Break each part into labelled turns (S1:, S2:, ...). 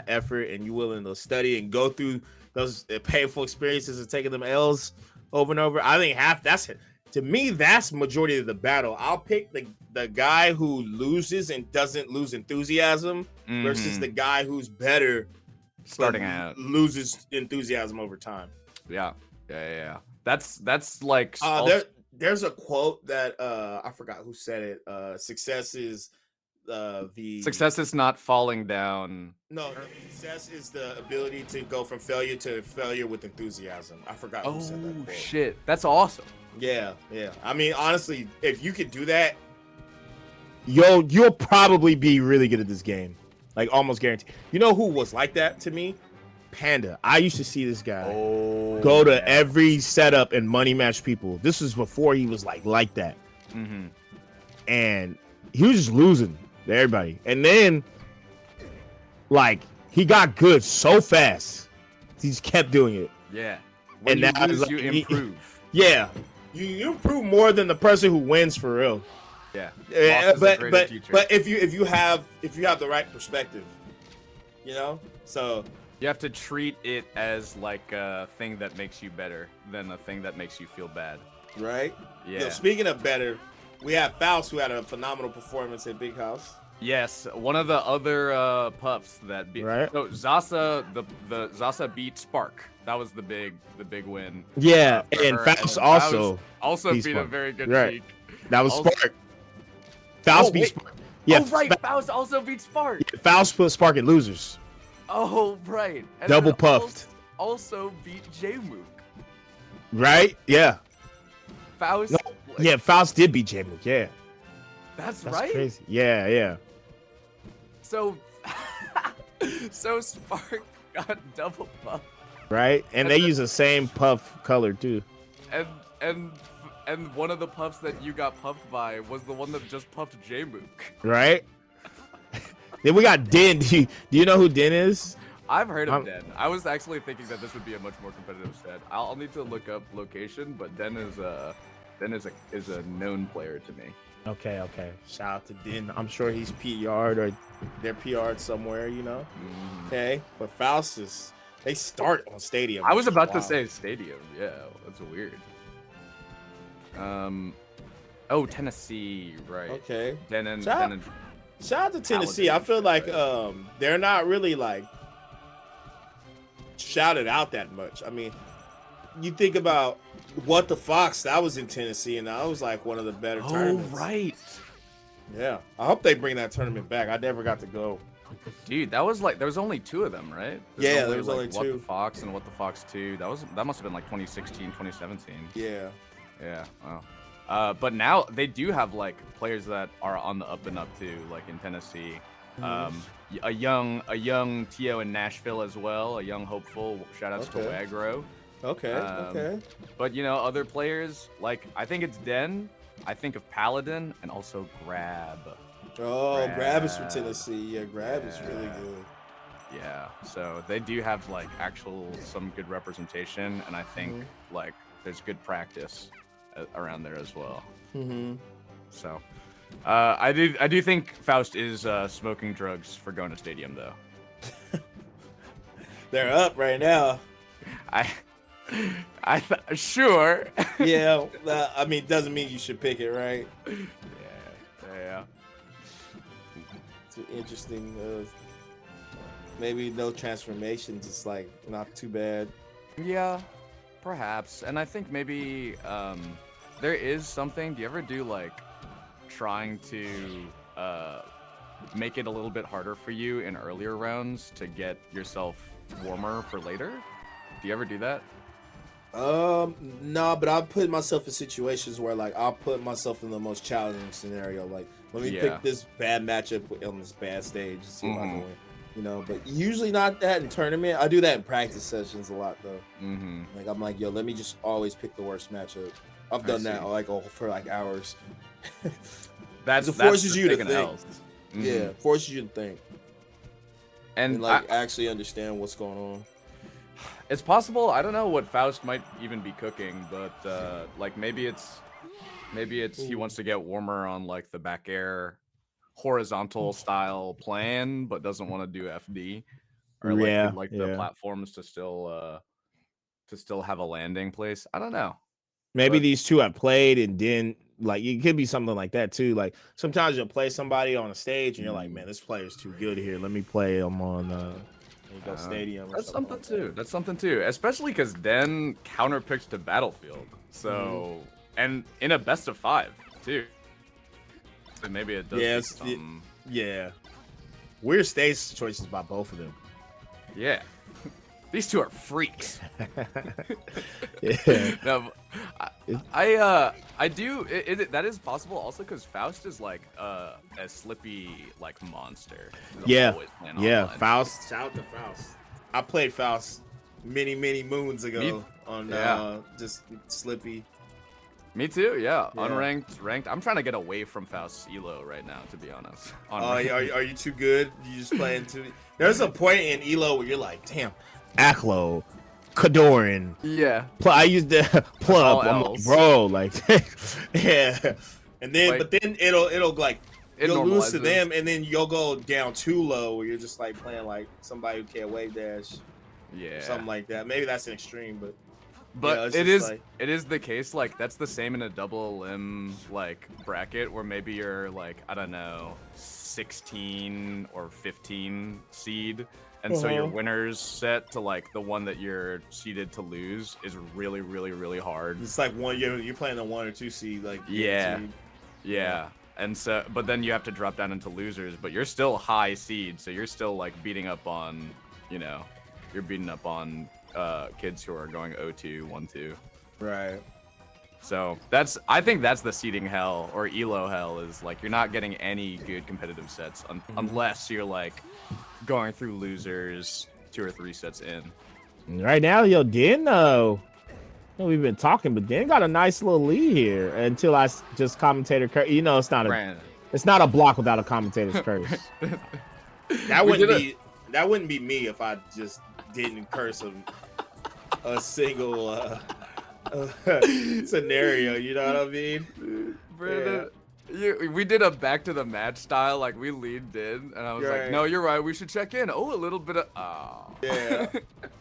S1: effort and you're willing to study and go through those painful experiences of taking them L's over and over, I think that's it. To me, that's majority of the battle. I'll pick the guy who loses and doesn't lose enthusiasm versus the guy who's better
S2: starting out
S1: loses enthusiasm over time.
S2: Yeah. That's like
S1: there's a quote that I forgot who said it. Success is
S2: success is not falling down.
S1: No, success is the ability to go from failure to failure with enthusiasm. I forgot who said that quote.
S2: Shit, that's awesome.
S1: Yeah. I mean, honestly, if you could do that, you'll probably be really good at this game, like almost guaranteed. You know who was like that to me? Panda. I used to see this guy go to every setup and money match people. This was before he was like that, and he was just losing to everybody. And then, like, he got good so fast. He just kept doing it.
S2: Yeah.
S1: When
S2: and now you improve.
S1: You improve more than the person who wins for real.
S2: Yeah.
S1: But if you have the right perspective, you know, so.
S2: You have to treat it as like a thing that makes you better than a thing that makes you feel bad.
S1: Right?
S2: Yeah.
S1: Speaking of better, we have Faust, who had a phenomenal performance at Big House.
S2: Yes, one of the other pups that beat.
S1: Right.
S2: So Zasa, the Zasa beat Spark. That was the big win.
S1: Yeah, and Faust also
S2: beat Spark. A very good
S1: Sheik. That was
S2: also,
S1: Spark. Faust beat Spark.
S2: Yeah. Oh right, Faust also beat Spark.
S1: Yeah, Faust put Spark in losers.
S2: Oh, right. And
S1: double puffed.
S2: Also beat J-Mook.
S1: Right? Yeah.
S2: Faust.
S1: No, yeah, Faust did beat J-Mook. Yeah.
S2: That's right.
S1: Crazy. Yeah.
S2: So Spark got double puff.
S1: Right? And they use the same puff color too.
S2: And one of the puffs that you got puffed by was the one that just puffed J-Mook.
S1: Right? Then we got Den. Do you know who Den is?
S2: I've heard of Den. I was actually thinking that this would be a much more competitive set. I'll need to look up location, but Den is a known player to me.
S1: Okay. Shout out to Den. I'm sure he's PR'd or they're PR'd somewhere, you know. Okay, but Faust they start on Stadium.
S2: I was about to say Stadium. Yeah, that's weird. Oh, Tennessee, right?
S1: Okay.
S2: Shout
S1: out to Tennessee. I feel like they're not really like shouted out that much. I mean, you think about What the Fox, that was in Tennessee, and that was like one of the better tournaments.
S2: Oh, right.
S1: Yeah. I hope they bring that tournament back. I never got to go.
S2: Dude, that was like, there was only 2 of them, right?
S1: There was only 2.
S2: What the Fox and What the Fox 2. That must have been like 2016, 2017.
S1: Yeah.
S2: Yeah, wow. But now they do have like players that are on the up and up too, like in Tennessee. A young Tio in Nashville as well, a young hopeful. Shout outs to Wagro.
S1: Okay.
S2: But you know, other players, like I think it's Den, I think of Paladin, and also Grab.
S1: Oh, Grab is from Tennessee. Yeah, Grab is really good.
S2: Yeah, so they do have like some good representation, and I think like there's good practice around there as well. So I do think Faust is smoking drugs for going to Stadium though.
S1: They're up right now.
S2: Sure.
S1: Yeah, I mean, doesn't mean you should pick it, right?
S2: Yeah.
S1: It's an interesting. Maybe no transformations. It's like not too bad.
S2: Yeah, perhaps. And I think maybe there is something. Do you ever do like trying to make it a little bit harder for you in earlier rounds to get yourself warmer for later? Do you ever do that?
S1: No, but I've put myself in situations where like I'll put myself in the most challenging scenario. Like, let me pick this bad matchup on this bad stage and see if I can win. You know, but usually not that in tournament. I do that in practice sessions a lot though. Like I'm like, yo, let me just always pick the worst matchup. I've done that like for like hours.
S2: That
S1: forces you to think. Yeah, forces you to think. And like actually understand what's going on.
S2: It's possible. I don't know what Faust might even be cooking, but like maybe it's he wants to get warmer on like the back air horizontal style plan, but doesn't want to do FD. or like
S1: Yeah,
S2: you'd like the
S1: yeah.
S2: platforms to still have a landing place. I don't know.
S1: Maybe
S2: But
S1: these two have played and then like it could be something like that too. Like sometimes you'll play somebody on a stage and you're like, man, this player's too good here. Let me play him on Stadium or
S2: that's
S1: something
S2: something
S1: like
S2: too.
S1: that.
S2: That's something too. Especially because Den counterpicks to Battlefield. So and in a best of 5 too. So maybe it does
S1: Yeah,
S2: speak to something.
S1: yeah. Weird stage choices by both of them.
S2: Yeah. These two are freaks.
S1: Yeah.
S2: No, I do. That is possible also because Faust is like a slippy like monster. He's
S1: Yeah.
S2: always playing
S1: Yeah.
S2: online.
S1: Faust. Shout out to Faust. I played Faust many moons ago on just Slippy.
S2: Me too. Yeah.
S1: Yeah.
S2: Unranked, ranked. I'm trying to get away from Faust's elo right now, to be honest.
S1: Are you too good? You just playing too? There's a point in elo where you're like, damn, Aklo, Kadoran.
S2: Yeah.
S1: I used to plug. I'm like,
S2: else.
S1: bro, like, yeah. And then,
S2: Like,
S1: but then it'll like you'll lose to
S2: normalizes.
S1: them, and then you'll go down too low, where you're just like playing like somebody who can't wave dash,
S2: Yeah.
S1: something like that. Maybe that's an extreme, but
S2: it is the case, like that's the same in a double limb like bracket where maybe you're like, I don't know, 16 or 15 seed, and so your winner's set to like the one that you're seeded to lose is really really hard.
S1: It's like you're playing the 1 or 2 seed, like
S2: yeah. And so, but then you have to drop down into losers, but you're still high seed, so you're still like beating up on, you're beating up on kids who are going 0-2, 1-2.
S1: Right.
S2: So I think that's the seeding hell or elo hell, is like you're not getting any good competitive sets unless you're like going through losers 2 or 3 sets in.
S1: Right now, Den though. We've been talking, but Den got a nice little lead here until I just commentator curse. It's not a block without a commentator's curse. That wouldn't be me if I just didn't curse a single scenario. You know what I mean?
S2: Brandon, we did a back to the match style, like we leaned in, and I was like, "No, you're right. We should check in." Oh, a little bit of
S1: yeah.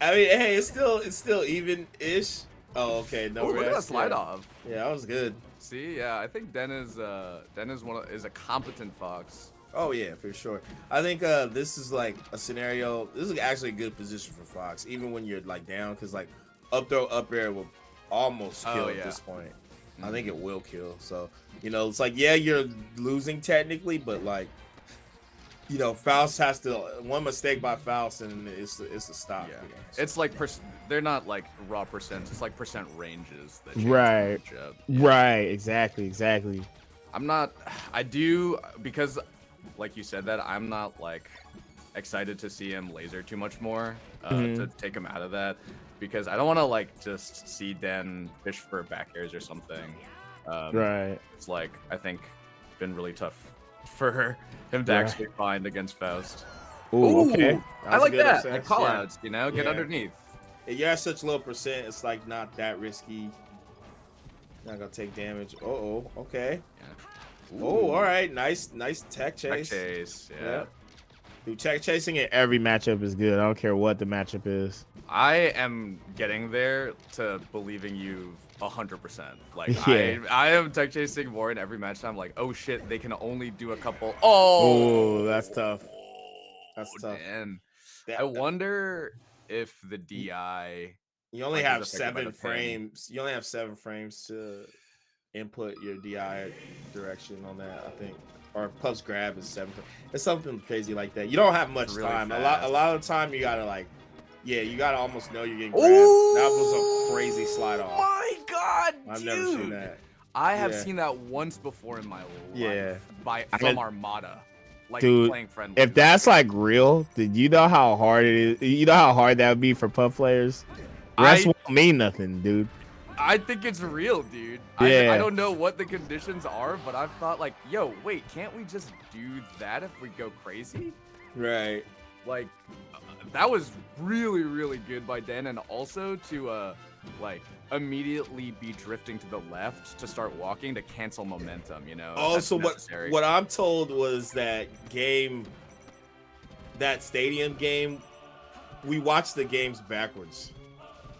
S1: I mean, hey, it's still even-ish. Oh, okay. No,
S2: look at that slide off.
S1: Yeah, that was good.
S2: See, yeah, I think Den is a competent Fox.
S1: Oh yeah, for sure. I think this is like a scenario. This is actually a good position for Fox, even when you're like down, because like up throw up air will almost kill at this point. I think it will kill. So it's like, yeah, you're losing technically, but like Faust has to, one mistake by Faust and it's a stop.
S2: Yeah. It's like they're not like raw percents. It's like percent ranges that
S1: right.
S2: Yeah.
S1: Right. Exactly.
S2: I do, because like you said that, I'm not like excited to see him laser too much more to take him out of that, because I don't want to like just see Den fish for back airs or something.
S1: Right.
S2: It's like, I think been really tough for him to actually find against Faust.
S1: Ooh, okay.
S2: I like that. Like call outs, get underneath.
S1: If you're at such low percent, it's like not that risky. Not gonna take damage. Okay.
S2: Yeah.
S1: Oh, all right. Nice tech chase.
S2: Tech chase, yeah.
S1: Dude, tech chasing in every matchup is good. I don't care what the matchup is.
S2: I am getting there to believing you 100%. Like,
S1: yeah.
S2: I am tech chasing more in every match. I'm like, oh shit, they can only do a couple.
S1: Oh, that's tough. That's tough.
S2: And I wonder if the DI.
S1: You only have 7 frames. You only have 7 frames to input your DI direction on that, I think. Or Puff's grab is 7 frames. It's something crazy like that. You don't have much time. A lot of the time you gotta like, you gotta almost know you're getting grabbed. That was a crazy slide off.
S2: My God,
S1: I've never seen that.
S2: I have seen that once before in my life. From Armada. Like,
S1: dude,
S2: playing friendly.
S1: If that's like real, did you know how hard it is? You know how hard that would be for Puff players? That won't mean nothing, dude.
S2: I think it's real, dude.
S1: Yeah.
S2: I don't know what the conditions are, but I've thought like, yo, wait, can't we just do that if we go crazy?
S1: Right.
S2: Like, that was really, really good by Den, and also to like immediately be drifting to the left to start walking to cancel momentum,
S1: Also, what I'm told was that stadium game we watched the games backwards.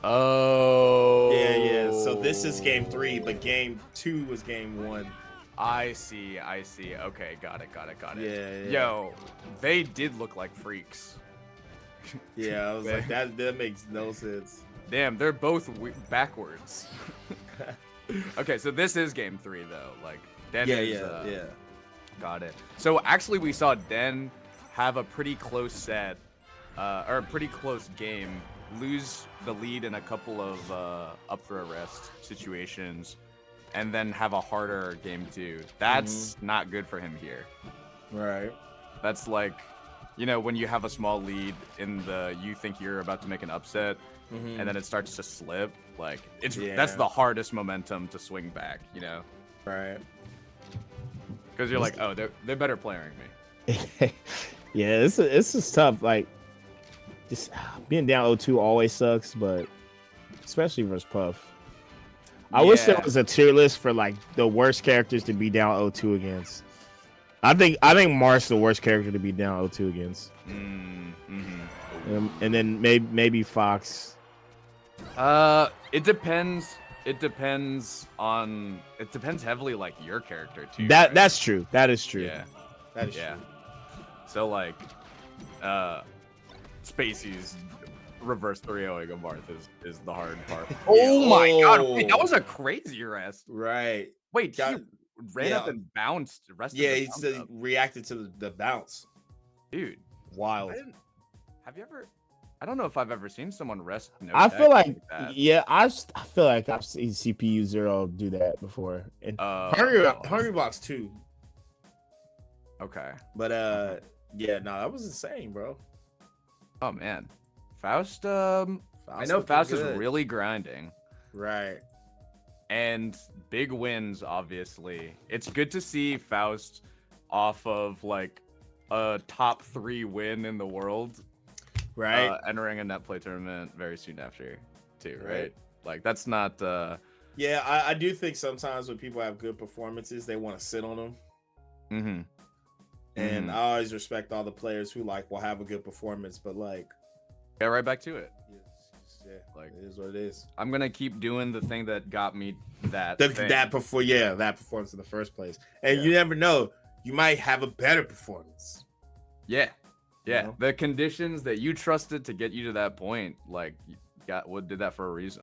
S2: Oh.
S1: Yeah. So this is game 3, but game 2 was game 1.
S2: I see. Okay, got it.
S1: Yeah.
S2: Yo, they did look like freaks.
S1: Yeah, I was like, that makes no sense.
S2: Damn, they're both backwards. Okay, so this is game 3 though. Like, Den is,
S1: yeah.
S2: Got it. So actually, we saw Den have a pretty close set, or a pretty close game, lose the lead in a couple of up for arrest situations, and then have a harder game 2. That's not good for him here.
S1: Right.
S2: That's like, you know, when you have a small lead in you think you're about to make an upset, and then it starts to slip. Like, that's the hardest momentum to swing back, you know?
S1: Right.
S2: Because you're like, oh, they're better playing me.
S1: Yeah, this is tough. Like, just being down 0-2 always sucks, but especially versus Puff. I wish there was a tier list for like the worst characters to be down 0-2 against. I think Marth's the worst character to be down 0-2 against. And then maybe Fox.
S2: It depends. It depends heavily like your character too.
S1: That's true. That is true.
S2: Yeah.
S1: That is true.
S2: So like, Spacey's reverse 3-0ing of Marth is the hard part. Oh my god, wait, that was a crazy rest.
S1: Right.
S2: Wait, he ran up and bounced.
S1: He reacted to the bounce.
S2: Dude,
S1: wild.
S2: Have you ever? I don't know if I've ever seen someone rest.
S1: I feel like I feel like I've seen CPU 0 do that before. And Hungry Box 2.
S2: Okay.
S1: But that was insane, bro.
S2: Oh man, Faust. I know Faust is really grinding.
S1: Right.
S2: And big wins, obviously. It's good to see Faust off of like a top 3 win in the world.
S1: Right.
S2: Entering a net play tournament very soon after, too, right? Like, that's not...
S1: Yeah, I do think sometimes when people have good performances, they want to sit on them. And I always respect all the players who, like, will have a good performance, but, like...
S2: Get right back to it.
S1: Yeah, like, it is what it is.
S2: I'm going to keep doing the thing that got me that
S1: performance in the first place. And you never know. You might have a better performance.
S2: Yeah. Yeah, the conditions that you trusted to get you to that point, like, did that for a reason.